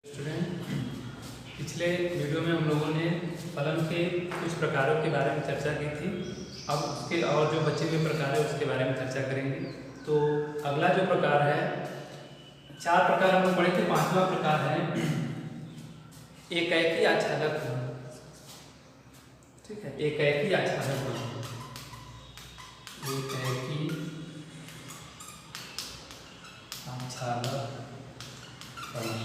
Student, पिछले video में हम लोगों ने फलन के कुछ प्रकारों के बारे में चर्चा की थी। अब उसके और जो बचे हुए प्रकार है उसके बारे में चर्चा करेंगे। तो अगला जो प्रकार है, 4 प्रकार हम लोग पढ़े थे, 5वां प्रकार है एकैकी आच्छादक फलन। ठीक है, एकैकी आच्छादक फलन, एकैकी आच्छादक फलन।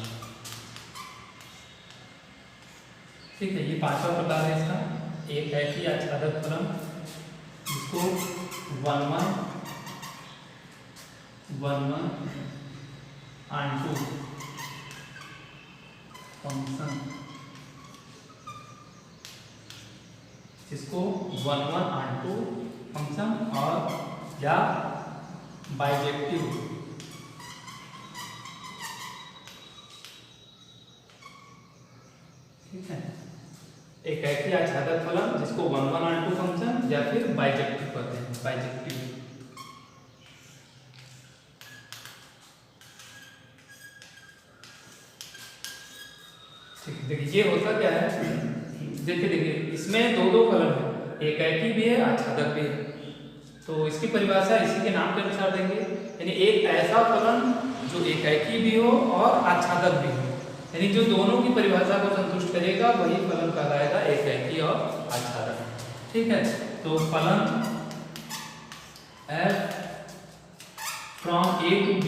ठीक है, ये 5वां प्रकार है इसका, एकैकी आच्छादक फलन, जिसको 1 onto फंक्शन, जिसको 1 onto फंक्शन और या बाइजेक्टिव, ठीक है, एकैकी आच्छादक फलन जिसको 1 onto फंक्शन या फिर बाइजेक्टिव कहते हैं, बाइजेक्टिव। ठीक है, देखिए ये होता क्या है, देखिए इसमें दो फलन है, एकैकी भी है आच्छादक भी है। तो इसकी परिभाषा इसी के नाम के अनुसार देंगे, यानी एक ऐसा फलन जो एकैकी भी हो और आच्छादक भी हो, यानी जो दोनों की परिभाषा को संतुष्ट करेगा वही फलन कहलाएगा एकैकी और आच्छादक। ठीक है, तो फलन f from a to b,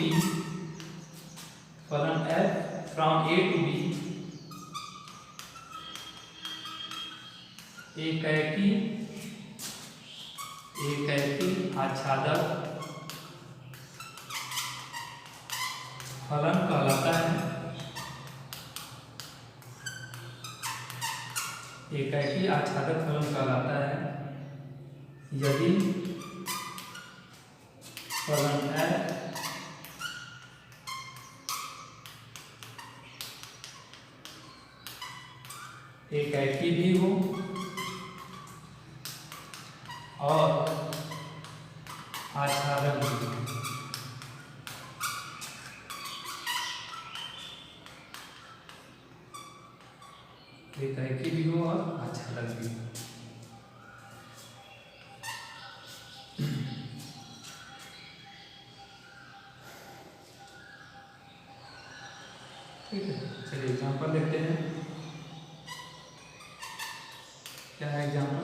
फलन f from a to b एकैकी आच्छादक फलन कहलाता है। एकैकी आच्छादक फलन कहलाता है यदि फलन f एकैकी भी हो और आच्छादक भी हो। एकैकी भी हो और आच्छादक भी हो। ठीक है, चलिए एग्जाम्पल देखते हैं। क्या है एग्जाम्पल?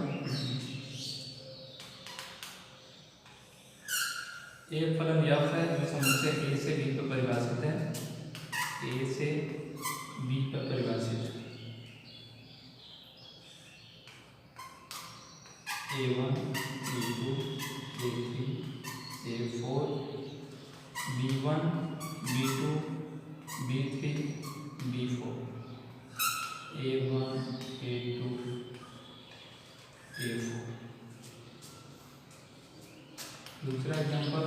एक फलन f है जो समुच्चय a से b पर परिभाषित है, a से b पर परिभाषित है। a1 a2 a3 a4 b1 b2 b3 b4 a1 a2 a4। दूसरा एग्जाम्पल,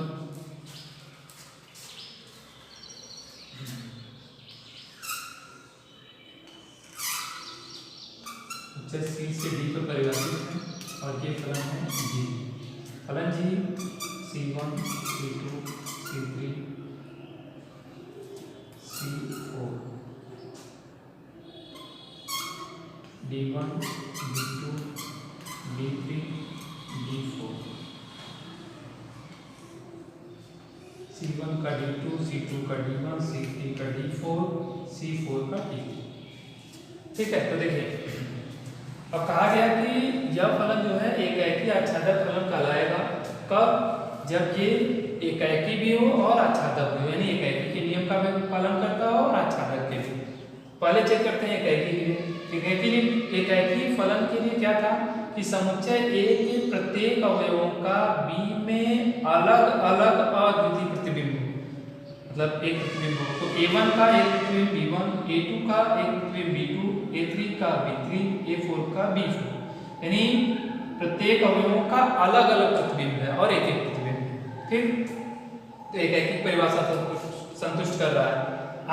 सी से डी पर परिभाषित है और ये फलन है जी। फलन जी c1 c2 c3 c4 d1 d2 d3 d4, c1 का d2 c2 का d1 c3 का d4 c4 का d3। ठीक है, तो देखिए अब कहा गया कि यह फलन जो है एकैकी आच्छादक फलन कहलाएगा कब? जब ये एकैकी भी हो और आच्छादक भी हो, यानी एकैकी के नियम का पालन करता हो और आच्छादक के भी। पहले चेक करते हैं एकैकी के लिए। एकैकी फलन के लिए क्या था कि समुच्चय A के प्रत्येक अवयवों का B में अलग अलग अद्वितीय प्रतिबिंब हो, मतलब एक प्रतिबिंब हो। तो A1 का एक प्रतिबिंब B1, A2 का एक प्रतिबिंब B2, A3 का B3, A4 का B4, यानी प्रत्येक अवयवों का अलग अलग प्रतिबिंब है और एक प्रतिबिंब है। ठीक, तो एकैकी परिभाषा संतुष्ट कर रहा है।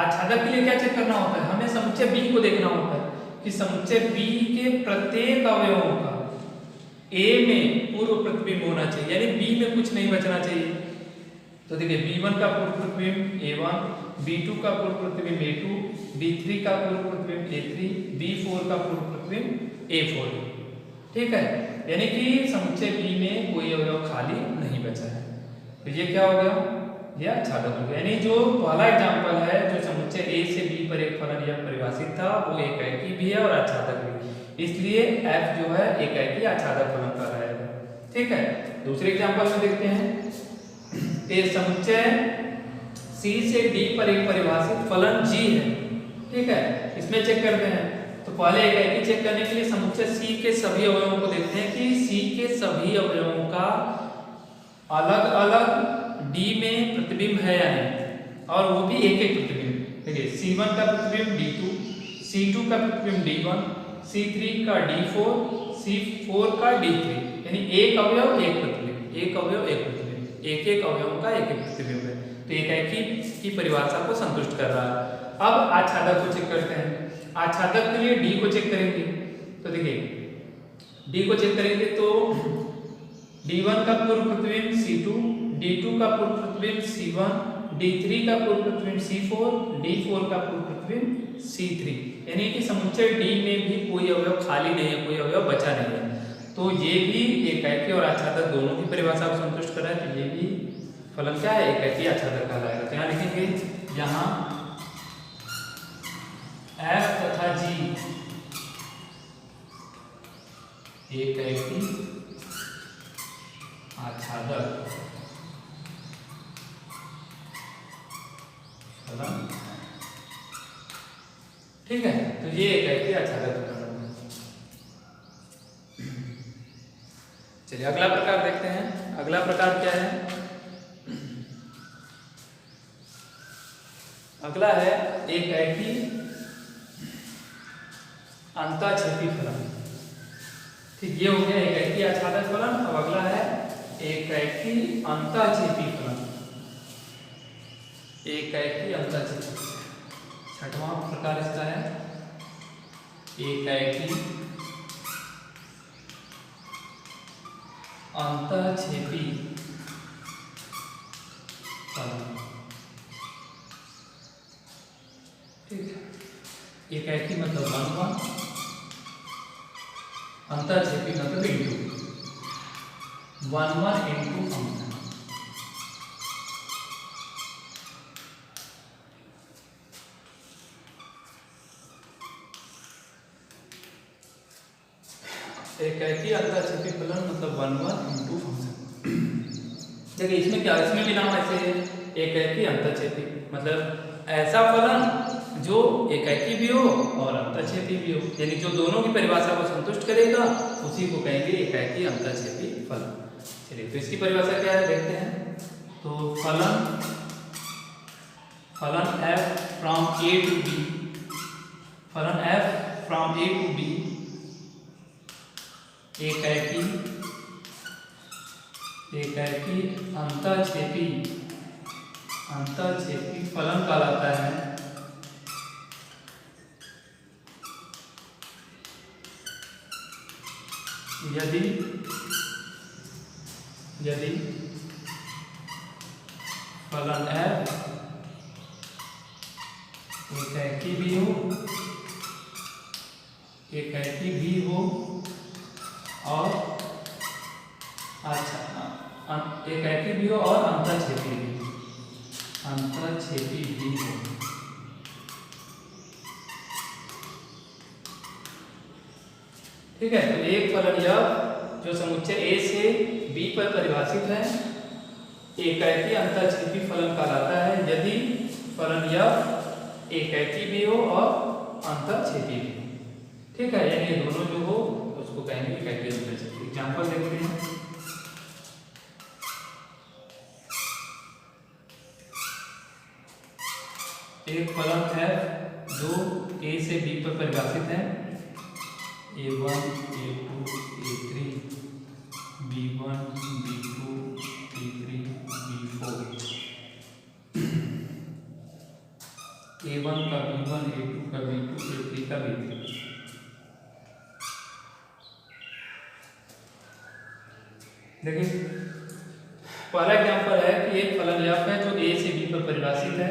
आच्छादक के लिए क्या चेक करना होता है? हमें समुच्चय B को देखना होता है कि समुच्चय B के प्रत्येक अवयवों का A में पूर्व प्रतिबिंब होना चाहिए, यानी B में कुछ नहीं बचना चाहिए। तो देखिए B1 का पूर्व प्रतिबिंब A1, B2 का पूर्व प्रतिबिंब A2, D3 का पूर्व प्रतिबिंब A3, B4 का पूर्व प्रतिबिंब A4। ठीक है, यानी कि समुच्चय B में कोई अवयव खाली नहीं बचा है। तो ये क्या हो गया, ये आच्छादक हो गया। यानी जो पहला एग्जांपल है, जो समुच्चय A से B पर एक फलन यह परिभाषित था, वो एकाकी भी है और आच्छादक भी, इसलिए F जो है एकाकी आच्छादक फलन का रहेगा। ठीक है, दूसरे एग्जांपल में देखते हैं कि समुच्चय C से D पर एक परिभाषित फलन G है। ठीक है, इसमें चेक करते हैं। तो पहले एकाकी चेक करने के लिए समुच्चय C के सभी अवयवों को देखते हैं कि C के सभी अवयवों का अलग अलग D में प्रतिबिंब है या नहीं, और वो भी एक एक प्रतिबिंब। देखिए C1 का प्रतिबिंब D2, C2 का प्रतिबिंब D1, C3 का D4, C4 का D3, यानी एक अवयव एक प्रतिबिंब, एक अवयव एक प्रतिबिंब, एक एक अवयवों का एक एक प्रतिबिंब है। तो एकाकी की परिभाषा को संतुष्ट कर रहा है। अब आच्छादक को चेक करते हैं। आच्छादक के लिए D को चेक करेंगे। तो देखिए D को चेक करेंगे तो D1 का पूर्व प्रतिबिंब C2, D2 का पूर्व प्रतिबिंब C1, D3 का पूर्व प्रतिबिंब C4, D4 का पूर्व प्रतिबिंब C3, यानी कि समुच्चय D में भी कोई अवयव खाली नहीं है, कोई अवयव बचा नहीं है। तो ये भी एकाकी और आच्छादक दोनों की परिभाषा को संतुष्ट कर रहा है। तो ये भी फलन क्या है, एकाकी आच्छादक कहलाएगा। तो यहाँ लिखेंगे, यहाँ F तथा G एकाकी आच्छादक फलन। ठीक है, तो ये एकाकी आच्छादक फलन है। चलिए अगला प्रकार देखते हैं। अगला प्रकार क्या है, अगला है एकाकी अंतःक्षेपी फलन। ठीक, ये हो गया एकाकी आच्छादक फलन। अब अगला है एकाकी अंतःक्षेपी फलन। एकाकी अंतःक्षेपी, छठवां प्रकार इसका है एकाकी अंतःक्षेपी फलन। ठीक है, एकाकी मतलब 1 1, अंतःक्षेपी मतलब इंटू 1 1 इंटू फंक्शन। एकाकी अंतःक्षेपी फलन मतलब 1 1 इंटू फंक्शन। देखिए इसमें क्या, इसमें भी नाम ऐसे है एकाकी अंतःक्षेपी, मतलब ऐसा फलन जो एकाकी भी हो और अंतःक्षेपी भी हो, यानी जो दोनों की परिभाषा को संतुष्ट करेगा उसी को कहेंगे एकाकी अंतःक्षेपी फलन। चलिए तो इसकी परिभाषा क्या है देखते हैं। तो फलन f from A to B, फलन f from A to B एकाकी अंतःक्षेपी फलन कहलाता है यदि फलन f एकाकी भी हो और एकाकी भी हो और अंतःक्षेपी भी हो। ठीक है, तो एक फलन यह जो समुच्चय A से B पर परिभाषित है एकाकी अंतःक्षेपी फलन कहलाता है यदि फलन यह एकाकी भी हो और अंतःक्षेपी भी हो। ठीक है, यानी ये दोनों जो हो उसको कहेंगे एकाकी अंतःक्षेपी। एग्जांपल देखते हैं। एक फलन है जो A से B पर परिभाषित है, A1 A2 A3 B1 B2 B3 B4, A1 का B1 A2 का B2 A3 का B3। देखिए पहला एग्जांपल है कि एक फलन f है जो A से B पर परिभाषित है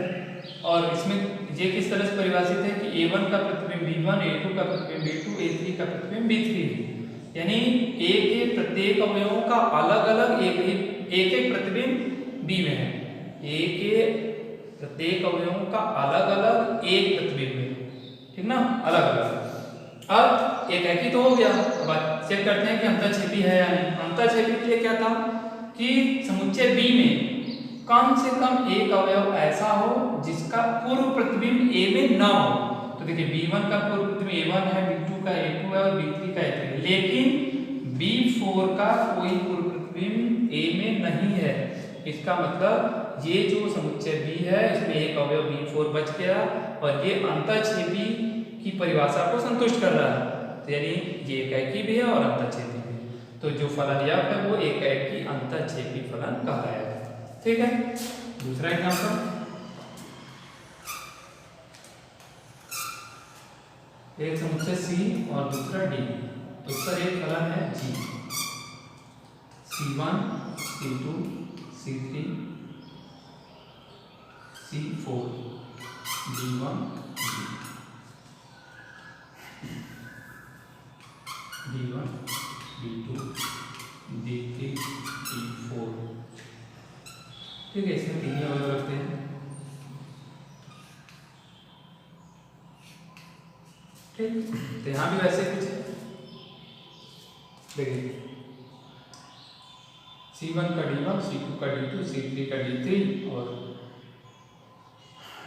और इसमें ये किस तरह से परिभाषित है कि A1 का प्रतिबिंब B1, A2 का प्रतिबिंब B2, A3 का प्रतिबिंब B3 है। यानी A के प्रत्येक अवयवों का अलग अलग एक एक प्रतिबिंब B में है। A के प्रत्येक अवयवों का अलग अलग एक प्रतिबिंब है, ठीक ना, अलग अलग। अब एक ही तो हो गया। अब चेक करते हैं कि अंतःक्षेपी है या नहीं। अंतःक्षेपी के लिए क्या था कि समुच्चय B में कम से कम एक अवयव ऐसा हो जिसका पूर्व प्रतिबिंब A में न हो। तो देखिए B1 का पूर्व प्रतिबिंब A1 है, B2 का A2 है और B3 का A3 है, लेकिन B4 का कोई पूर्व प्रतिबिंब A में नहीं है। इसका मतलब ये जो समुच्चय B है इसमें एक अवयव B4 बच गया और ये अंतःक्षेपी की परिभाषा को संतुष्ट कर रहा है। तो यानी ये एकैकी भी है और अंतःक्षेपी भी है। तो जो फलन F है वो एकैकी अंतःक्षेपी फलन कहलाएगा। ठीक है। दूसरा एग्जांपल, एक समुच्चय C और दूसरा D, उस पर एक फलन है G, C1, C2, C3, C4, D1, D1, D2, D3, D4। ठीक है, इसमें तीन ही अवयव रखते हैं। ठीक, तो यहाँ भी वैसे कुछ है। देखिए C1 का D1, C2 का D2, C3 का D3 और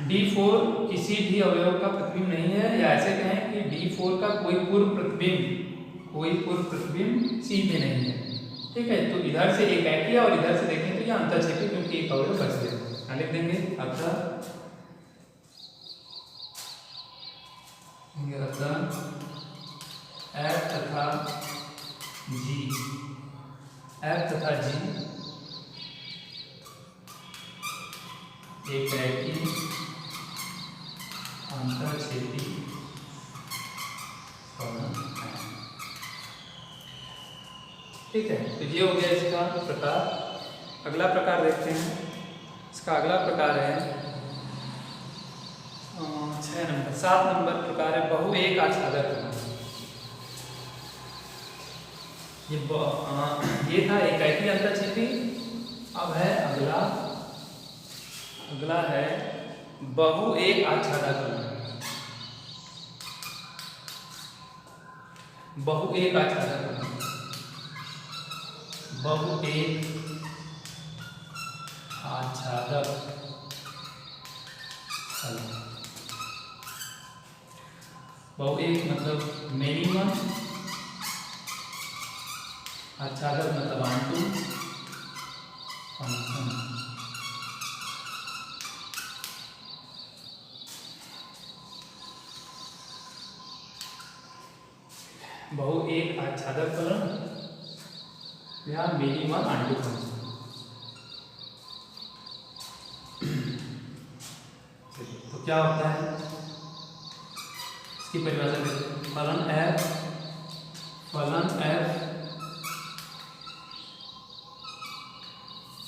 D4 किसी भी अवयव का प्रतिबिंब नहीं है, या ऐसे कहें कि D4 का कोई पूर्व प्रतिबिंब C में नहीं है। ठीक है, तो इधर से एक है और इधर से देखें तो ये अंतःक्षेपी, क्योंकि एक अवयव बच गया। लिख देंगे अतः F तथा G, F तथा G एक रैखिक अंतःक्षेपी फलन है। ठीक है, तो ये हो गया इसका प्रकार। अगला प्रकार देखते हैं। इसका अगला प्रकार है 6 नंबर 7 नंबर प्रकार है बहु एक आच्छादक फलन। ये था एकैकी अंतःक्षेपी। अब है अगला है बहु एक आच्छादक फलन। बहु एक आच्छादक फलन, बहु एक आच्छादक फलन। बहु एक मतलब मेनी वन, आच्छादक मतलब ऑनटू फंक्शन। बहु एक आच्छादक फलन या मेनी वन ऑनटू फंक्शन। तो क्या होता है इसकी परिभाषा देखते हैं।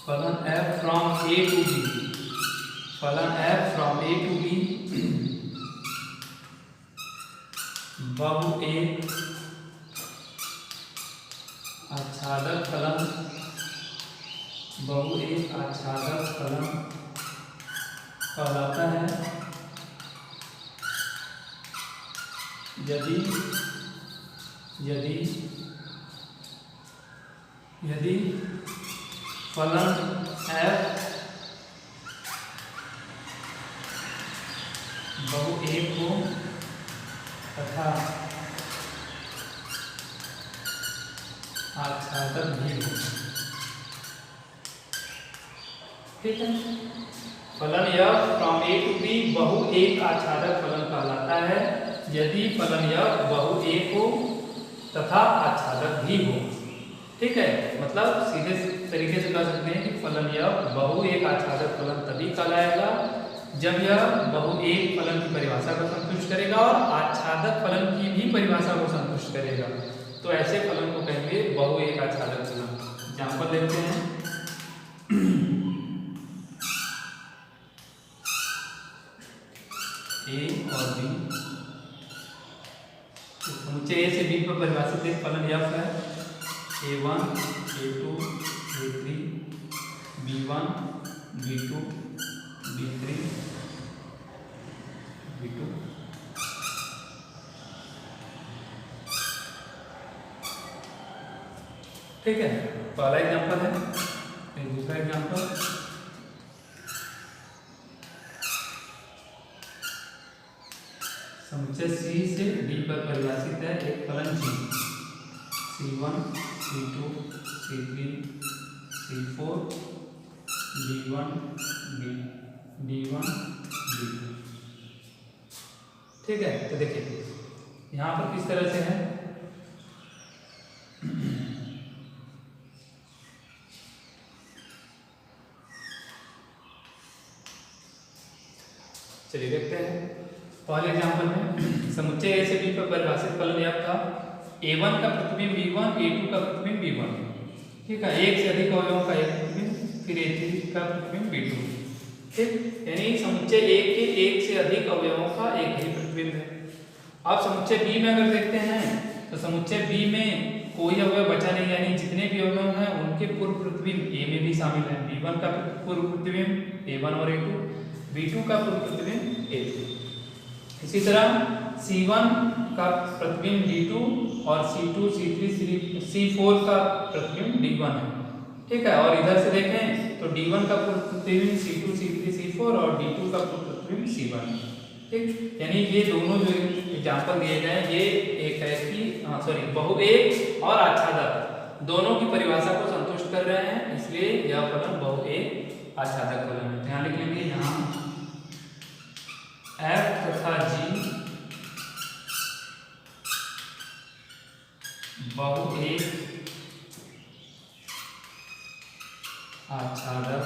फलन F from A to B, फलन F from A to B बहु एक आच्छादक फलन, बहु एक आच्छादक फलन कहलाता है यदि फलन F बहु एक हो तथा आच्छादक भी हो। ठीक है, फलन F from A to B बहु एक आच्छादक फलन कहलाता है यदि फलन F बहु एक हो तथा आच्छादक भी हो। ठीक है, मतलब सीधे तरीके से कह सकते हैं कि फलन F बहु एक आच्छादक फलन तभी कहलाएगा जब यह बहु एक फलन की परिभाषा को संतुष्ट करेगा और आच्छादक फलन की भी परिभाषा को संतुष्ट करेगा। तो ऐसे फलन को कहेंगे बहु एक आच्छादक फलन। एग्जाम्पल देखते हैं। समुच्चय ए से बी पर परिभाषित एक फलन f है a1 a2 a3 b1 b2 b3 b2। ठीक है, पहला एग्जांपल है। फिर दूसरा एग्जांपल, समुच्चय C से D पर परिभाषित है एक फलन g c1 c2 c3 c4 d1 d1 d2। ठीक है, तो देखिए यहाँ पर किस तरह से है। चलिए देखते हैं। पहले एग्जांपल में समुच्चय ए से बी पर परिभाषित फलन f था a1 का प्रतिबिंब b1 a2 का प्रतिबिंब b1। ठीक है, एक से अधिक अवयवों का एक प्रतिबिंब, फिर a3 का प्रतिबिंब b2। ठीक, यानी समुच्चय ए के एक से अधिक अवयवों का एक ही प्रतिबिंब है। अब समुच्चय बी में अगर देखते हैं तो समुच्चय बी में कोई अवयव बचा नहीं, यानी जितने भी अवयव हैं उनके पूर्व प्रतिबिंब ए में भी शामिल है। b1 का पूर्व प्रतिबिंब a1 और a2, b2 का पूर्व प्रतिबिंब a3। इसी तरह c1 का प्रतिबिंब d2 और c2 c3 c4 का प्रतिबिंब d1 है। ठीक है, और इधर से देखें तो d1 का पूर्व प्रतिबिंब c2 c3 c4 और d2 का पूर्व प्रतिबिंब c1 है। ठीक, यानी ये दोनों जो एग्जांपल दिए गए ये एक है कि बहु एक और आच्छादक दोनों की परिभाषा को संतुष्ट कर रहे हैं, इसलिए यह फलन बहु एक आच्छादक फलन है। ध्यान लिख लेंगे यहाँ f तथा g बहु एक आच्छादक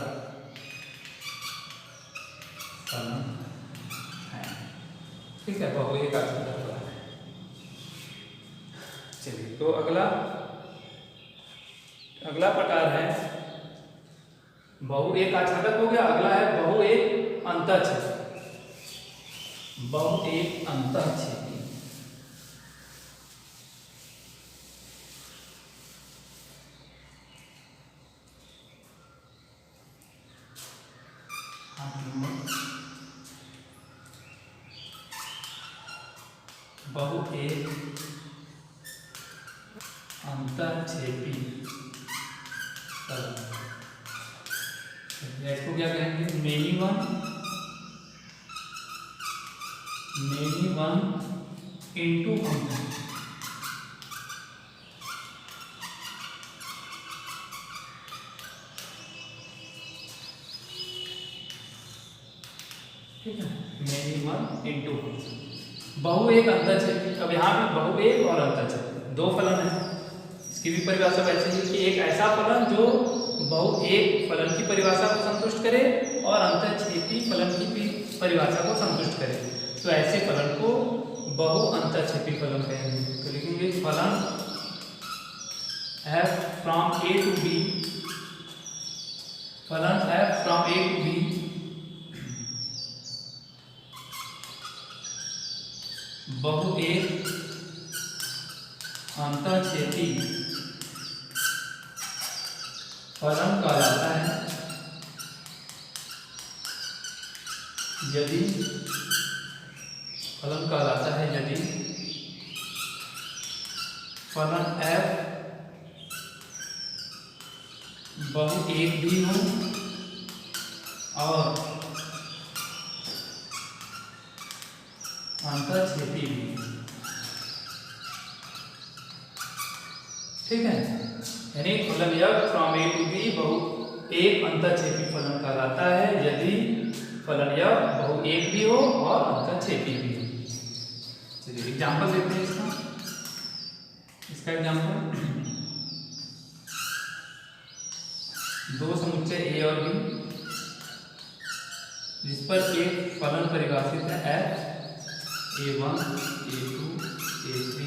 फलन है। ठीक है, बहु एक आच्छादक फलन है। चलिए, तो अगला प्रकार है बहु एक आच्छादक हो गया। अगला है बहु एक अंतःछेदी। बहु एक अंतःछेदी। बहु एक अंतःछेदी फलन। इसको क्या कहेंगे? Many one into function. ठीक है, मेनी वन इंटू फंक्शन। बहु एक अंतःछेदी। अब यहाँ पे बहु एक और अंतःछेदी दो फलन है। इसकी भी परिभाषा वैसे ही कि एक ऐसा फलन जो बहु एक फलन की परिभाषा को संतुष्ट करे और अंतःछेदी फलन की भी परिभाषा को संतुष्ट करे, तो ऐसे फलन को बहु अंतःछेदी फलन कहेंगे। तो लिखेंगे फलन f from a to b, फलन f from a to b बहु एक अंतःछेदी फलन कहलाता है यदि फलन f बहु एक भी हो और अंतःछेदी भी। ठीक है, यानी फलन f from a to b बहु एक अंतःछेदी फलन कहलाता है यदि फलन f बहु एक भी हो और अंतःछेदी भी हो। चलिए एग्जांपल देखते हैं इसका एग्जांपल। दो समुच्चय a और b जिस पर एक फलन परिभाषित है f a1 a2 a3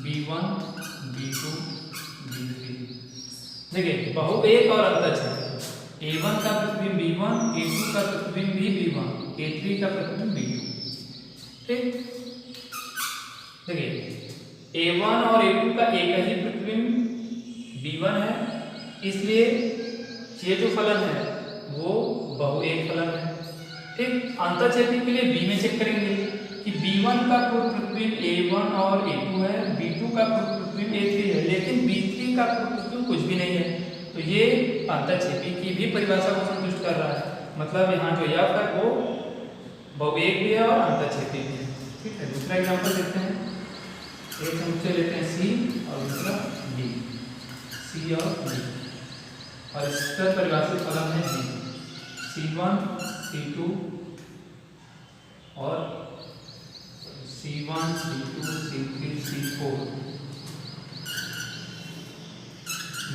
b1 b2 b3। देखिए बहु एक और अंतःछेदी। a1 का प्रतिबिंब b1, a2 का प्रतिबिंब भी b1, a3 का प्रतिबिंब b2। ठीक, देखिए A1 और A2 का एक ही प्रतिबिंब B1 है, इसलिए ये जो फलन है वो बहुएक फलन है। ठीक, अंतःछेदी के लिए B में चेक करेंगे कि B1 का पूर्व प्रतिबिंब A1 और A2 है, B2 का पूर्व प्रतिबिंब A3 है, लेकिन B3 का पूर्व प्रतिबिंब कुछ भी नहीं है, तो ये अंतःछेदी की भी परिभाषा को संतुष्ट कर रहा है। मतलब यहाँ जो F है वो बहुएक भी है और अंतःछेदी भी है। ठीक है, दूसरा एग्जांपल देखते हैं। एक समुच्चय लेते हैं C और दूसरा D, C और D, और इसका परिभाषित फलन है D, C1 C2 और C1 C2 C3 C4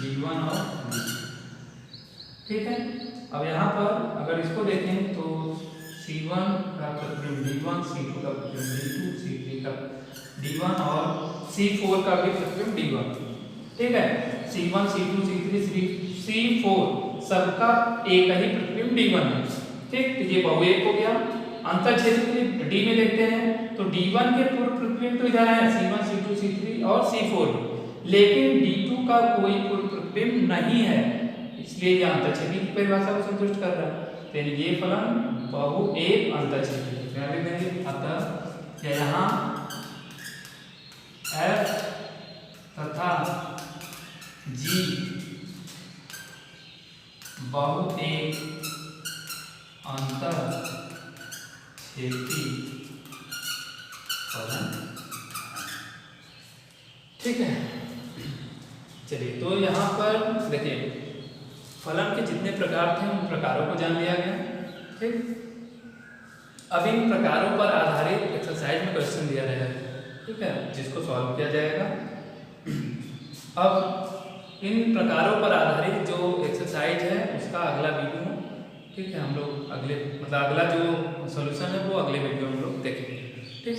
D1 और D। ठीक है, अब यहाँ पर अगर इसको देखें तो C1 का प्रतिबिंब D1, C2 का प्रतिबिंब D2, C3 का D1 और C4 का भी प्रतिबिंब D1। ठीक है, C1 C2 C3 C4 सबका एक ही प्रतिबिंब D1 है। ठीक, तो ये बहुएक हो गया। अंतःछेदी के लिए D में देखते हैं तो D1 के पूर्व प्रतिबिंब तो इधर है C1 C2 C3 और C4, लेकिन D2 का कोई पूर्व प्रतिबिंब नहीं है, इसलिए यह अंतःछेदी की परिभाषा को संतुष्ट कर रहा है। तो ये फलन बहुएक अंतःछेदी है। क्या लिख देंगे? अतः यहाँ F तथा G बहुएक अंतःछेदी फलन। ठीक है, चलिए तो यहाँ पर देखिए फलन के जितने प्रकार थे उन प्रकारों को जान लिया गया। ठीक, अब इन प्रकारों पर आधारित एक्सरसाइज में क्वेश्चन दिया रहेगा। ठीक है, जिसको सॉल्व किया जाएगा। अब इन प्रकारों पर आधारित जो एक्सरसाइज है उसका अगला वीडियो, ठीक है, हम लोग अगले मतलब अगला जो सॉल्यूशन है वो अगले वीडियो में हम लोग देखेंगे। ठीक।